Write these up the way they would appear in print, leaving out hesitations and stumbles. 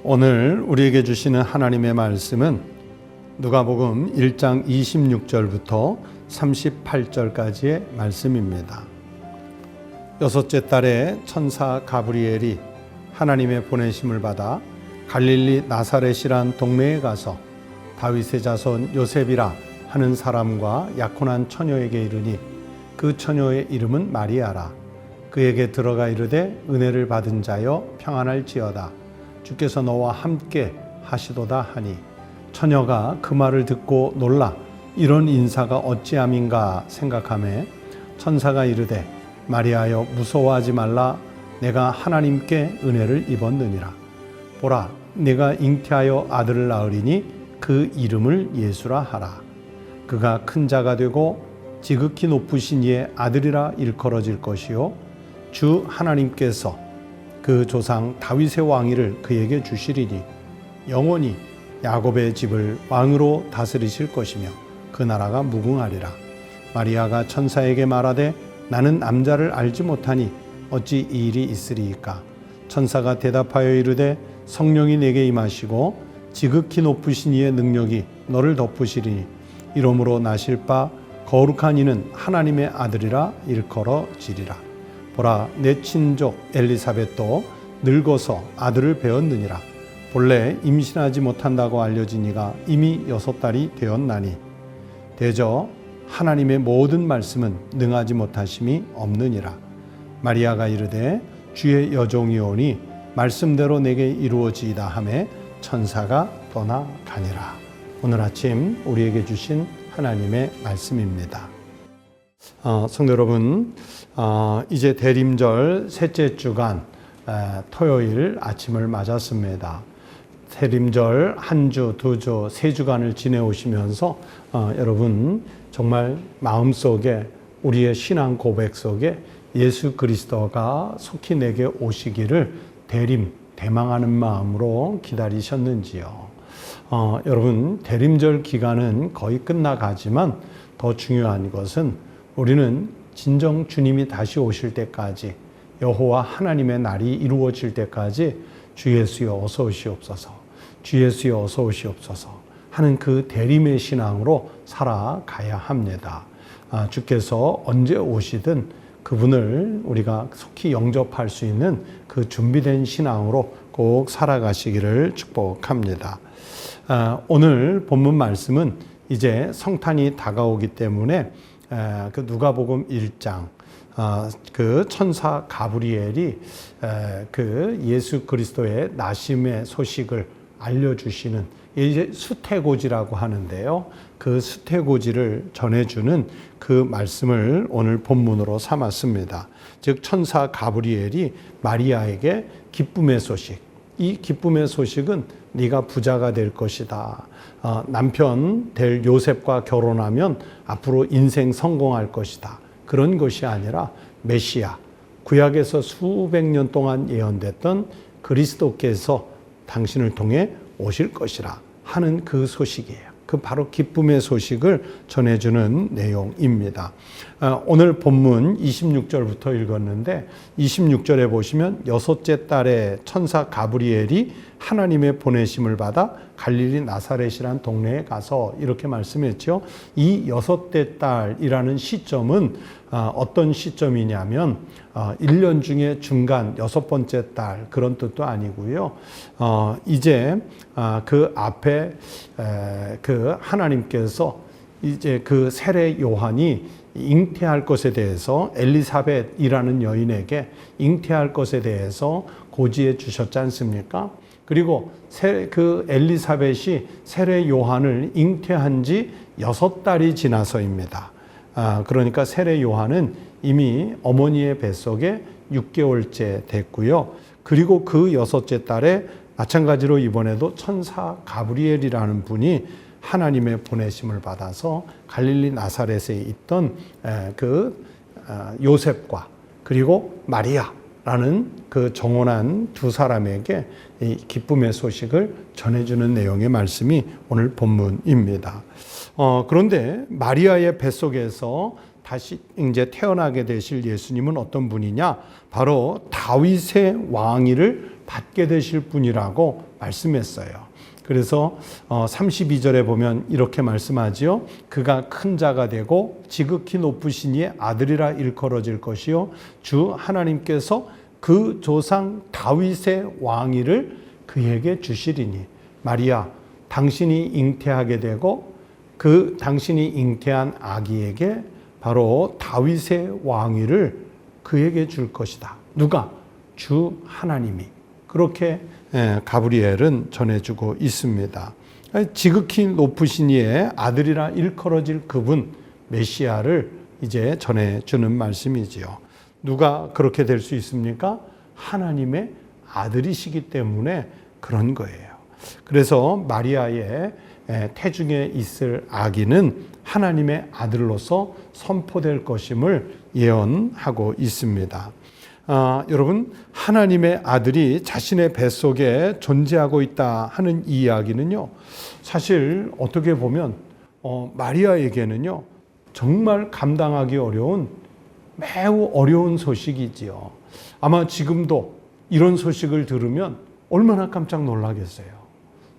오늘 우리에게 주시는 하나님의 말씀은 누가복음 1장 26절부터 38절까지의 말씀입니다. 여섯째 달에 천사 가브리엘이 하나님의 보내심을 받아 갈릴리 나사렛이란 동네에 가서 다윗의 자손 요셉이라 하는 사람과 약혼한 처녀에게 이르니 그 처녀의 이름은 마리아라. 그에게 들어가 이르되 은혜를 받은 자여 평안할지어다. 주께서 너와 함께 하시도다 하니 처녀가 그 말을 듣고 놀라 이런 인사가 어찌함인가 생각하매 천사가 이르되 마리아여 무서워하지 말라. 내가 하나님께 은혜를 입었느니라. 보라 내가 잉태하여 아들을 낳으리니 그 이름을 예수라 하라. 그가 큰 자가 되고 지극히 높으신 이의 아들이라 일컬어질 것이요 주 하나님께서 그 조상 다윗의 왕위를 그에게 주시리니 영원히 야곱의 집을 왕으로 다스리실 것이며 그 나라가 무궁하리라. 마리아가 천사에게 말하되 나는 남자를 알지 못하니 어찌 이 일이 있으리이까. 천사가 대답하여 이르되 성령이 내게 임하시고 지극히 높으신 이의 능력이 너를 덮으시리니 이러므로 나실 바 거룩한 이는 하나님의 아들이라 일컬어지리라. 보라 내 친족 엘리사벳도 늙어서 아들을 배었느니라. 본래 임신하지 못한다고 알려진 이가 이미 6달이 되었나니 대저 하나님의 모든 말씀은 능하지 못하심이 없느니라. 마리아가 이르되 주의 여종이 오니 말씀대로 내게 이루어지이다 하매 천사가 떠나가니라. 오늘 아침 우리에게 주신 하나님의 말씀입니다. 성도 여러분, 이제 대림절 셋째 주간 토요일 아침을 맞았습니다. 대림절 한 주, 두 주, 세 주간을 지내오시면서 여러분 정말 마음속에 우리의 신앙 고백 속에 예수 그리스도가 속히 내게 오시기를 대망하는 마음으로 기다리셨는지요. 여러분 대림절 기간은 거의 끝나가지만 더 중요한 것은 우리는 진정 주님이 다시 오실 때까지 여호와 하나님의 날이 이루어질 때까지 주 예수여 어서 오시옵소서, 주 예수여 어서 오시옵소서 하는 그 대림의 신앙으로 살아가야 합니다. 주께서 언제 오시든 그분을 우리가 속히 영접할 수 있는 그 준비된 신앙으로 꼭 살아가시기를 축복합니다. 오늘 본문 말씀은 이제 성탄이 다가오기 때문에 그 누가복음 1장 그 천사 가브리엘이 그 예수 그리스도의 나심의 소식을 알려주시는 이제 수태고지라고 하는데요. 그 수태고지를 전해주는 그 말씀을 오늘 본문으로 삼았습니다. 즉 천사 가브리엘이 마리아에게 기쁨의 소식, 이 기쁨의 소식은 네가 부자가 될 것이다. 남편 될 요셉과 결혼하면 앞으로 인생 성공할 것이다. 그런 것이 아니라 메시아, 구약에서 수백 년 동안 예언됐던 그리스도께서 당신을 통해 오실 것이라 하는 그 소식이에요. 그 바로 기쁨의 소식을 전해주는 내용입니다. 오늘 본문 26절부터 읽었는데 26절에 보시면 여섯째 달에 천사 가브리엘이 하나님의 보내심을 받아 갈릴리 나사렛이란 동네에 가서 이렇게 말씀했죠. 이 여섯째 달이라는 시점은 어떤 시점이냐면 1년 중에 중간 여섯 번째 달 그런 뜻도 아니고요. 이제 그 앞에 그 하나님께서 이제 그 세례 요한이 잉태할 것에 대해서 엘리사벳이라는 여인에게 잉태할 것에 대해서 고지해 주셨지 않습니까? 그리고 그 엘리사벳이 세례 요한을 잉태한 지 6달이 지나서입니다. 그러니까 세례 요한은 이미 어머니의 뱃속에 6개월째 됐고요. 그리고 그 여섯째 달에 마찬가지로 이번에도 천사 가브리엘이라는 분이 하나님의 보내심을 받아서 갈릴리 나사렛에 있던 그 요셉과 그리고 마리아라는 그 정혼한 두 사람에게 이 기쁨의 소식을 전해주는 내용의 말씀이 오늘 본문입니다. 그런데 마리아의 뱃속에서 다시 이제 태어나게 되실 예수님은 어떤 분이냐? 바로 다윗의 왕위를 받게 되실 분이라고 말씀했어요. 그래서 32절에 보면 이렇게 말씀하지요. 그가 큰 자가 되고 지극히 높으신 이의 아들이라 일컬어질 것이요 주 하나님께서 그 조상 다윗의 왕위를 그에게 주시리니. 마리아, 당신이 잉태하게 되고 그 당신이 잉태한 아기에게 바로 다윗의 왕위를 그에게 줄 것이다. 누가? 주 하나님이. 그렇게 가브리엘은 전해주고 있습니다. 지극히 높으신 이의 아들이라 일컬어질 그분 메시아를 이제 전해주는 말씀이지요. 누가 그렇게 될 수 있습니까? 하나님의 아들이시기 때문에 그런 거예요. 그래서 마리아의 태중에 있을 아기는 하나님의 아들로서 선포될 것임을 예언하고 있습니다. 여러분, 하나님의 아들이 자신의 뱃속에 존재하고 있다 하는 이 이야기는요, 사실 어떻게 보면 마리아에게는요 정말 감당하기 어려운, 매우 어려운 소식이지요. 아마 지금도 이런 소식을 들으면 얼마나 깜짝 놀라겠어요.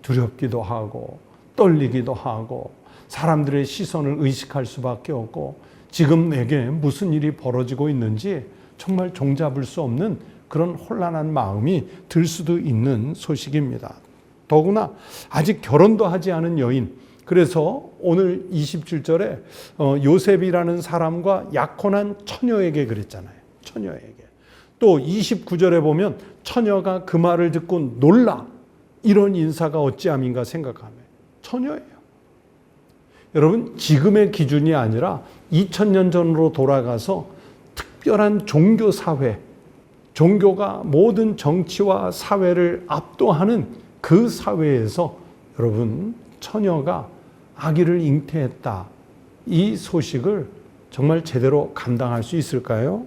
두렵기도 하고 떨리기도 하고 사람들의 시선을 의식할 수밖에 없고, 지금 내게 무슨 일이 벌어지고 있는지 정말 종잡을 수 없는 그런 혼란한 마음이 들 수도 있는 소식입니다. 더구나 아직 결혼도 하지 않은 여인, 그래서 오늘 27절에 요셉이라는 사람과 약혼한 처녀에게 그랬잖아요. 처녀에게. 또 29절에 보면 처녀가 그 말을 듣고 놀라, 이런 인사가 어찌함인가 생각하며 처녀예요. 여러분, 지금의 기준이 아니라 2000년 전으로 돌아가서 특별한 종교 사회, 종교가 모든 정치와 사회를 압도하는 그 사회에서 여러분, 처녀가 아기를 잉태했다, 이 소식을 정말 제대로 감당할 수 있을까요?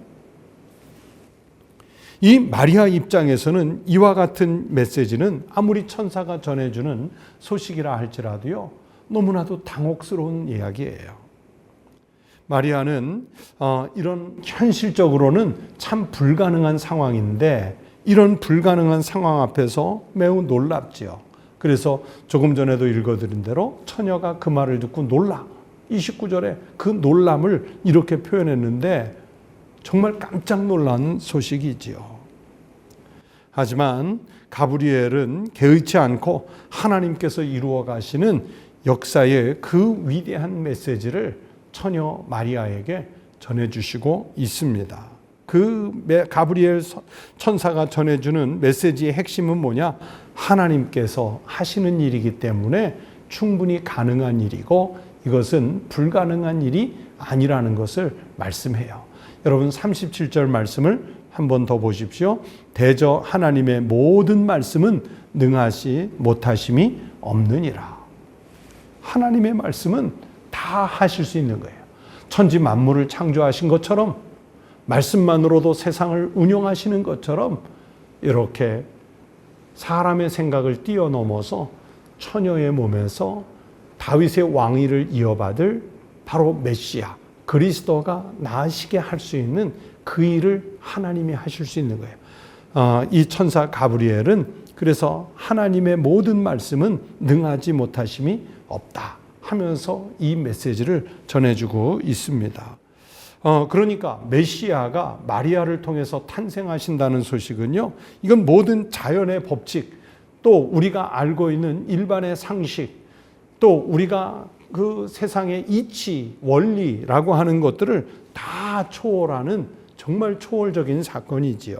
이 마리아 입장에서는 이와 같은 메시지는 아무리 천사가 전해주는 소식이라 할지라도요, 너무나도 당혹스러운 이야기예요. 마리아는 이런 현실적으로는 참 불가능한 상황인데, 이런 불가능한 상황 앞에서 매우 놀랍지요. 그래서 조금 전에도 읽어드린 대로 처녀가 그 말을 듣고 놀라, 29절에 그 놀람을 이렇게 표현했는데 정말 깜짝 놀란 소식이지요. 하지만 가브리엘은 개의치 않고 하나님께서 이루어 가시는 역사의 그 위대한 메시지를 처녀 마리아에게 전해주시고 있습니다. 그 가브리엘 천사가 전해주는 메시지의 핵심은 뭐냐? 하나님께서 하시는 일이기 때문에 충분히 가능한 일이고, 이것은 불가능한 일이 아니라는 것을 말씀해요. 여러분, 37절 말씀을 한 번 더 보십시오. 대저 하나님의 모든 말씀은 능하시 못하심이 없느니라. 하나님의 말씀은 다 하실 수 있는 거예요. 천지 만물을 창조하신 것처럼, 말씀만으로도 세상을 운영하시는 것처럼, 이렇게 사람의 생각을 뛰어넘어서 처녀의 몸에서 다윗의 왕위를 이어받을 바로 메시아 그리스도가 나으시게 할 수 있는 그 일을 하나님이 하실 수 있는 거예요. 이 천사 가브리엘은 그래서 하나님의 모든 말씀은 능하지 못하심이 없다 하면서 이 메시지를 전해주고 있습니다. 그러니까 메시아가 마리아를 통해서 탄생하신다는 소식은요, 이건 모든 자연의 법칙, 또 우리가 알고 있는 일반의 상식, 또 우리가 그 세상의 이치, 원리라고 하는 것들을 다 초월하는 정말 초월적인 사건이지요.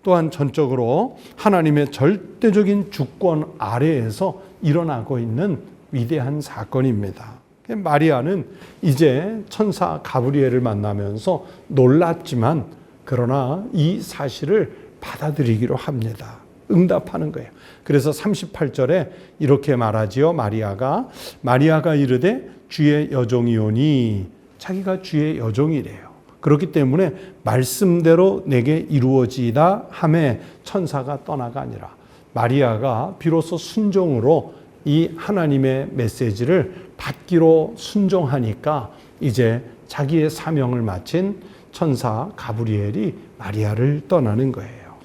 또한 전적으로 하나님의 절대적인 주권 아래에서 일어나고 있는 위대한 사건입니다. 마리아는 이제 천사 가브리엘을 만나면서 놀랐지만, 그러나 이 사실을 받아들이기로 합니다. 응답하는 거예요. 그래서 38절에 이렇게 말하지요. 마리아가 이르되 주의 여종이오니, 자기가 주의 여종이래요. 그렇기 때문에 말씀대로 내게 이루어지이다 하매 천사가 떠나가 아니라, 마리아가 비로소 순종으로 이 하나님의 메시지를 받기로 순종하니까 이제 자기의 사명을 마친 천사 가브리엘이 마리아를 떠나는 거예요.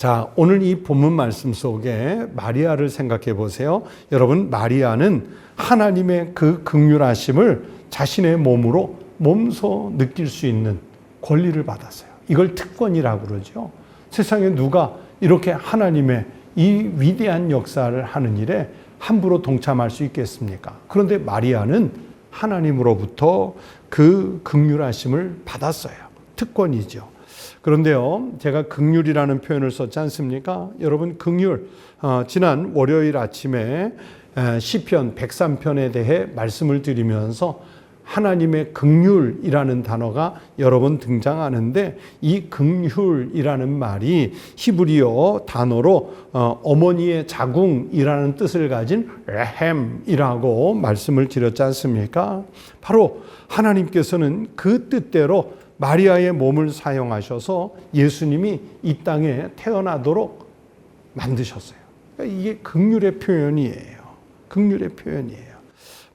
자, 오늘 이 본문 말씀 속에 마리아를 생각해 보세요. 여러분, 마리아는 하나님의 그 긍휼하심을 자신의 몸으로 몸소 느낄 수 있는 권리를 받았어요. 이걸 특권이라고 그러죠. 세상에 누가 이렇게 하나님의 이 위대한 역사를 하는 일에 함부로 동참할 수 있겠습니까? 그런데 마리아는 하나님으로부터 그 긍휼하심을 받았어요. 특권이죠. 그런데요, 제가 긍휼이라는 표현을 썼지 않습니까? 여러분, 긍휼, 지난 월요일 아침에 시편 103편에 대해 말씀을 드리면서 하나님의 긍휼이라는 단어가 여러 번 등장하는데, 이 긍휼이라는 말이 히브리어 단어로 어머니의 자궁이라는 뜻을 가진 레헴이라고 말씀을 드렸지 않습니까? 바로 하나님께서는 그 뜻대로 마리아의 몸을 사용하셔서 예수님이 이 땅에 태어나도록 만드셨어요. 그러니까 이게 긍휼의 표현이에요. 긍휼의 표현이에요.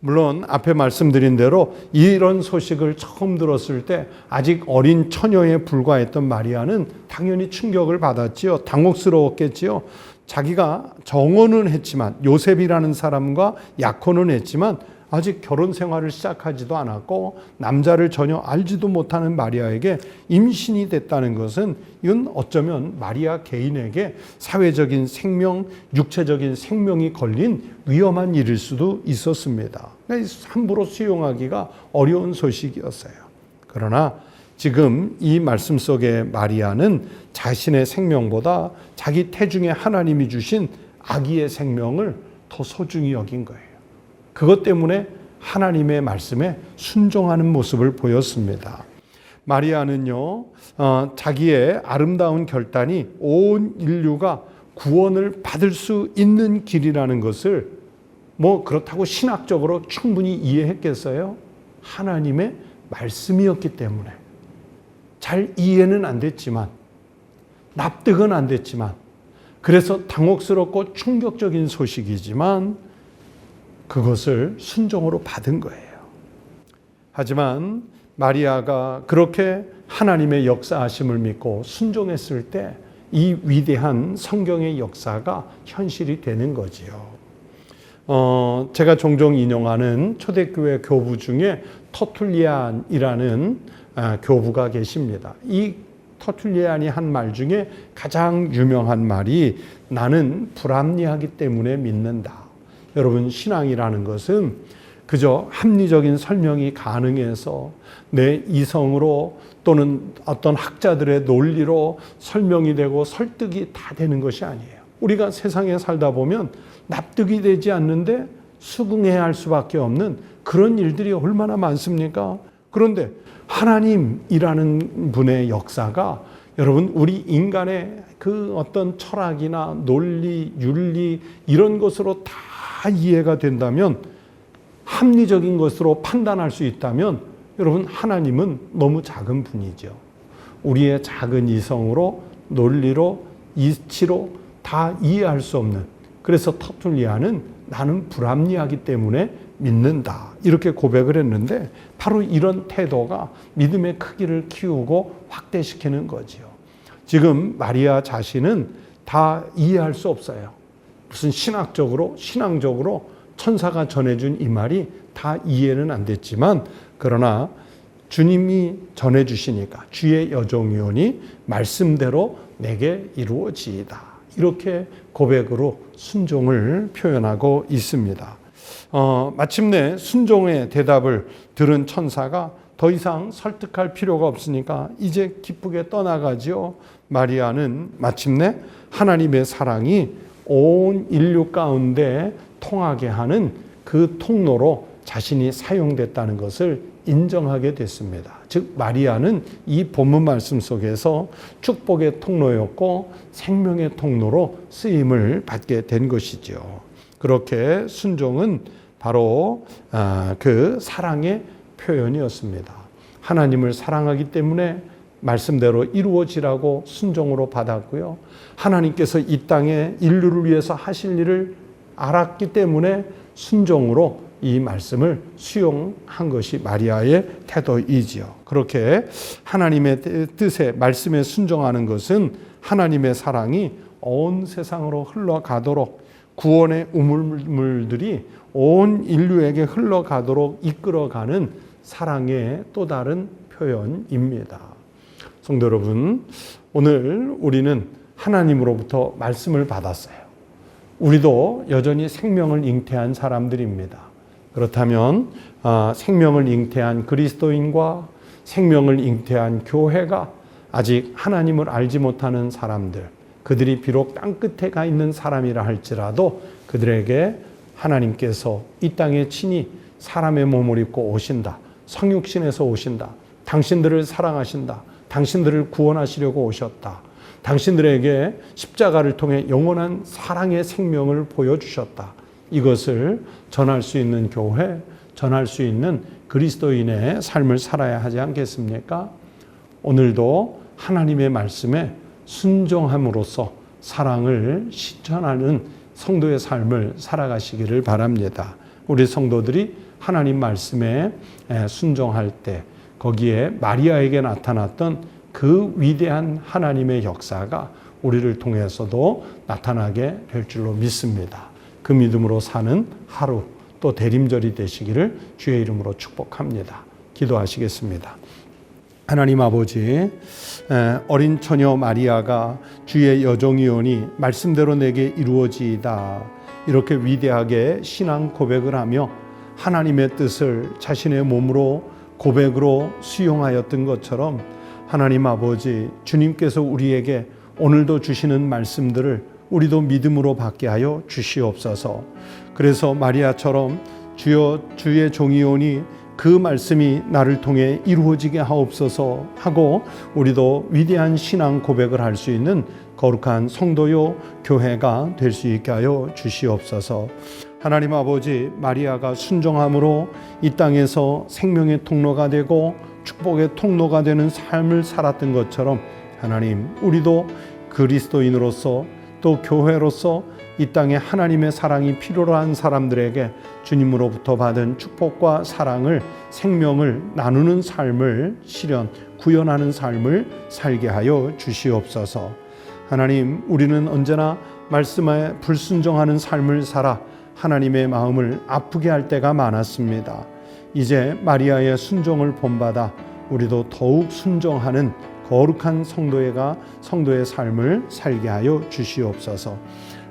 물론 앞에 말씀드린 대로 이런 소식을 처음 들었을 때 아직 어린 처녀에 불과했던 마리아는 당연히 충격을 받았지요. 당혹스러웠겠지요. 자기가 정혼은 했지만, 요셉이라는 사람과 약혼은 했지만 아직 결혼 생활을 시작하지도 않았고 남자를 전혀 알지도 못하는 마리아에게 임신이 됐다는 것은, 이건 어쩌면 마리아 개인에게 사회적인 생명, 육체적인 생명이 걸린 위험한 일일 수도 있었습니다. 함부로 수용하기가 어려운 소식이었어요. 그러나 지금 이 말씀 속에 마리아는 자신의 생명보다 자기 태중에 하나님이 주신 아기의 생명을 더 소중히 여긴 거예요. 그것 때문에 하나님의 말씀에 순종하는 모습을 보였습니다. 마리아는요, 자기의 아름다운 결단이 온 인류가 구원을 받을 수 있는 길이라는 것을 그렇다고 신학적으로 충분히 이해했겠어요? 하나님의 말씀이었기 때문에. 잘 이해는 안 됐지만, 납득은 안 됐지만, 그래서 당혹스럽고 충격적인 소식이지만 그것을 순종으로 받은 거예요. 하지만 마리아가 그렇게 하나님의 역사하심을 믿고 순종했을 때 이 위대한 성경의 역사가 현실이 되는 거지요. 제가 종종 인용하는 초대교회 교부 중에 터툴리안이라는 교부가 계십니다. 이 터툴리안이 한 말 중에 가장 유명한 말이, 나는 불합리하기 때문에 믿는다. 여러분, 신앙이라는 것은 그저 합리적인 설명이 가능해서 내 이성으로 또는 어떤 학자들의 논리로 설명이 되고 설득이 다 되는 것이 아니에요. 우리가 세상에 살다 보면 납득이 되지 않는데 수긍해야 할 수밖에 없는 그런 일들이 얼마나 많습니까? 그런데 하나님이라는 분의 역사가, 여러분, 우리 인간의 그 어떤 철학이나 논리, 윤리 이런 것으로 다 이해가 된다면, 합리적인 것으로 판단할 수 있다면, 여러분, 하나님은 너무 작은 분이죠. 우리의 작은 이성으로, 논리로, 이치로 다 이해할 수 없는, 그래서 터툴리안은 나는 불합리하기 때문에 믿는다, 이렇게 고백을 했는데, 바로 이런 태도가 믿음의 크기를 키우고 확대시키는 거지요. 지금 마리아 자신은 다 이해할 수 없어요. 무슨 신앙적으로 천사가 전해준 이 말이 다 이해는 안 됐지만, 그러나 주님이 전해주시니까 주의 여종이오니 말씀대로 내게 이루어지이다, 이렇게 고백으로 순종을 표현하고 있습니다. 마침내 순종의 대답을 들은 천사가 더 이상 설득할 필요가 없으니까 이제 기쁘게 떠나가지요. 마리아는 마침내 하나님의 사랑이 온 인류 가운데 통하게 하는 그 통로로 자신이 사용됐다는 것을 인정하게 됐습니다. 즉, 마리아는 이 본문 말씀 속에서 축복의 통로였고 생명의 통로로 쓰임을 받게 된 것이죠. 그렇게 순종은 바로 그 사랑의 표현이었습니다. 하나님을 사랑하기 때문에 말씀대로 이루어지라고 순종으로 받았고요. 하나님께서 이 땅에 인류를 위해서 하실 일을 알았기 때문에 순종으로 이 말씀을 수용한 것이 마리아의 태도이지요. 그렇게 하나님의 뜻에, 말씀에 순종하는 것은 하나님의 사랑이 온 세상으로 흘러가도록 구원의 우물물들이 온 인류에게 흘러가도록 이끌어가는 사랑의 또 다른 표현입니다. 성도 여러분, 오늘 우리는 하나님으로부터 말씀을 받았어요. 우리도 여전히 생명을 잉태한 사람들입니다. 그렇다면 생명을 잉태한 그리스도인과 생명을 잉태한 교회가 아직 하나님을 알지 못하는 사람들, 그들이 비록 땅끝에 가 있는 사람이라 할지라도 그들에게 하나님께서 이 땅에 친히 사람의 몸을 입고 오신다. 성육신에서 오신다. 당신들을 사랑하신다. 당신들을 구원하시려고 오셨다. 당신들에게 십자가를 통해 영원한 사랑의 생명을 보여주셨다. 이것을 전할 수 있는 교회, 전할 수 있는 그리스도인의 삶을 살아야 하지 않겠습니까? 오늘도 하나님의 말씀에 순종함으로써 사랑을 실천하는 성도의 삶을 살아가시기를 바랍니다. 우리 성도들이 하나님 말씀에 순종할 때 거기에 마리아에게 나타났던 그 위대한 하나님의 역사가 우리를 통해서도 나타나게 될 줄로 믿습니다. 그 믿음으로 사는 하루 또 대림절이 되시기를 주의 이름으로 축복합니다. 기도하시겠습니다. 하나님 아버지, 어린 처녀 마리아가 주의 여종이오니 말씀대로 내게 이루어지이다. 이렇게 위대하게 신앙 고백을 하며 하나님의 뜻을 자신의 몸으로 고백으로 수용하였던 것처럼 하나님 아버지, 주님께서 우리에게 오늘도 주시는 말씀들을 우리도 믿음으로 받게 하여 주시옵소서. 그래서 마리아처럼 주여 주의 종이오니 그 말씀이 나를 통해 이루어지게 하옵소서 하고 우리도 위대한 신앙 고백을 할 수 있는 거룩한 성도요 교회가 될 수 있게 하여 주시옵소서. 하나님 아버지, 마리아가 순종함으로 이 땅에서 생명의 통로가 되고 축복의 통로가 되는 삶을 살았던 것처럼 하나님, 우리도 그리스도인으로서 또 교회로서 이 땅에 하나님의 사랑이 필요로 한 사람들에게 주님으로부터 받은 축복과 사랑을, 생명을 나누는 삶을 실현, 구현하는 삶을 살게 하여 주시옵소서. 하나님, 우리는 언제나 말씀에 불순종하는 삶을 살아 하나님의 마음을 아프게 할 때가 많았습니다. 이제 마리아의 순종을 본받아 우리도 더욱 순종하는 거룩한 성도의 삶을 살게 하여 주시옵소서.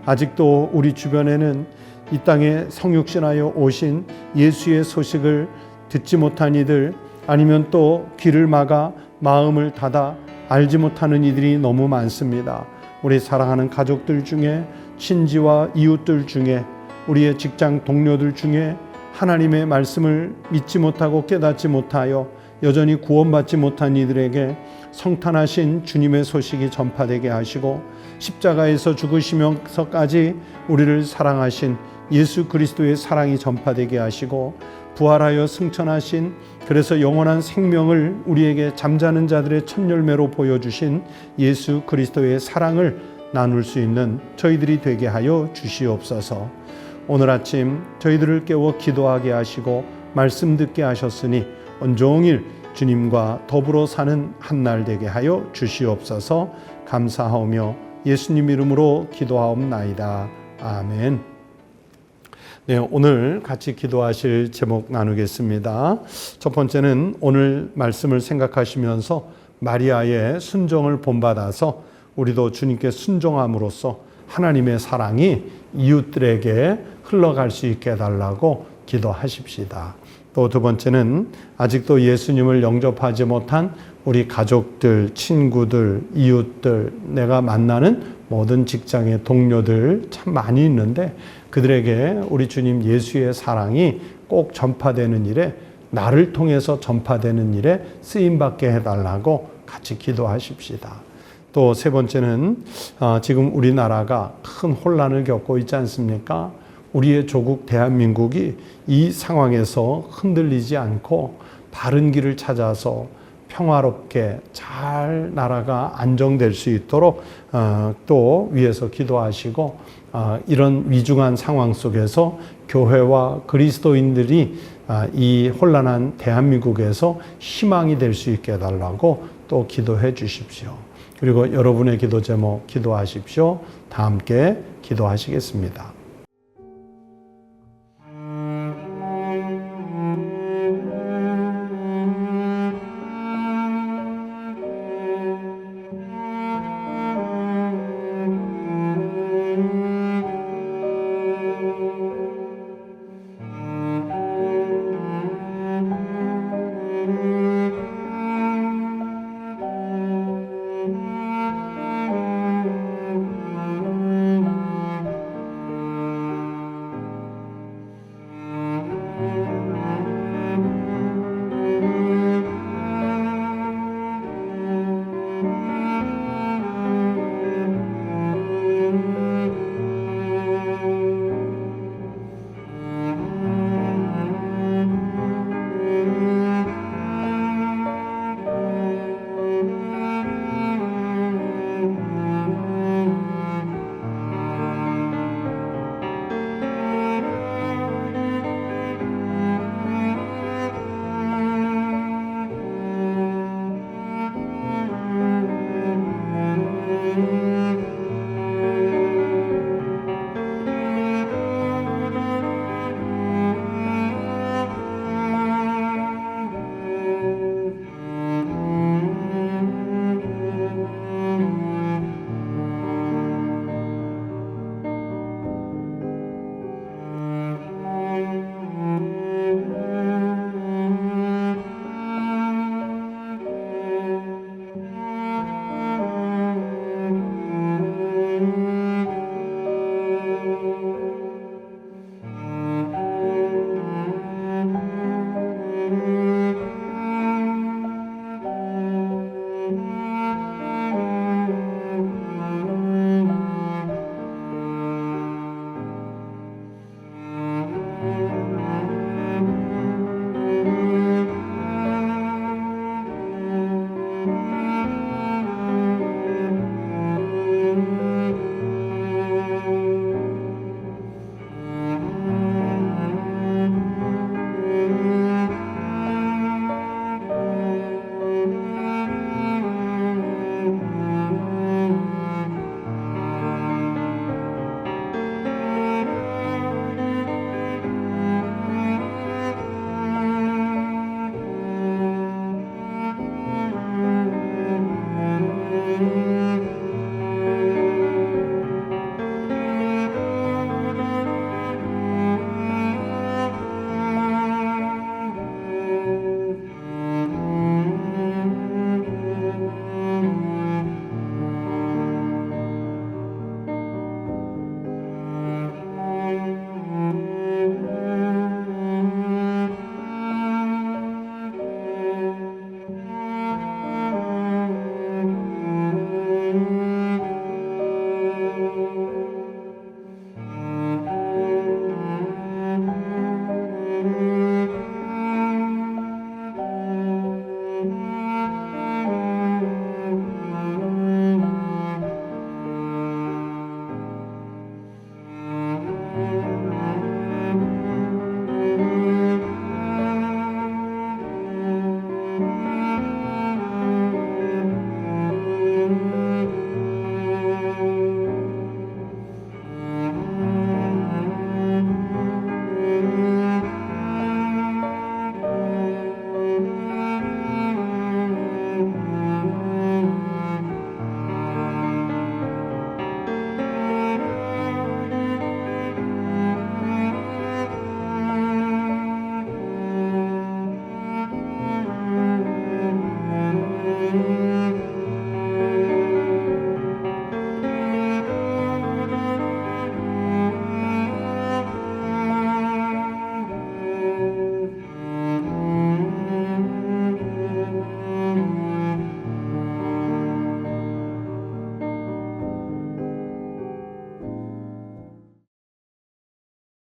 아직도 우리 주변에는 이 땅에 성육신하여 오신 예수의 소식을 듣지 못한 이들, 아니면 또 귀를 막아 마음을 닫아 알지 못하는 이들이 너무 많습니다. 우리 사랑하는 가족들 중에, 친지와 이웃들 중에, 우리의 직장 동료들 중에 하나님의 말씀을 믿지 못하고 깨닫지 못하여 여전히 구원받지 못한 이들에게 성탄하신 주님의 소식이 전파되게 하시고, 십자가에서 죽으시면서까지 우리를 사랑하신 예수 그리스도의 사랑이 전파되게 하시고, 부활하여 승천하신, 그래서 영원한 생명을 우리에게 잠자는 자들의 첫 열매로 보여주신 예수 그리스도의 사랑을 나눌 수 있는 저희들이 되게 하여 주시옵소서. 오늘 아침 저희들을 깨워 기도하게 하시고 말씀 듣게 하셨으니 온종일 주님과 더불어 사는 한날 되게 하여 주시옵소서. 감사하오며 예수님 이름으로 기도하옵나이다. 아멘. 네, 오늘 같이 기도하실 제목 나누겠습니다. 첫 번째는 오늘 말씀을 생각하시면서 마리아의 순종을 본받아서 우리도 주님께 순종함으로써 하나님의 사랑이 이웃들에게 흘러갈 수 있게 해달라고 기도하십시다. 또 두 번째는 아직도 예수님을 영접하지 못한 우리 가족들, 친구들, 이웃들, 내가 만나는 모든 직장의 동료들 참 많이 있는데 그들에게 우리 주님 예수의 사랑이 꼭 전파되는 일에, 나를 통해서 전파되는 일에 쓰임받게 해달라고 같이 기도하십시다. 또 세 번째는 지금 우리나라가 큰 혼란을 겪고 있지 않습니까? 우리의 조국 대한민국이 이 상황에서 흔들리지 않고 바른 길을 찾아서 평화롭게 잘 나라가 안정될 수 있도록 또 위에서 기도하시고, 이런 위중한 상황 속에서 교회와 그리스도인들이 이 혼란한 대한민국에서 희망이 될 수 있게 해달라고 또 기도해 주십시오. 그리고 여러분의 기도 제목 기도하십시오. 다 함께 기도하시겠습니다.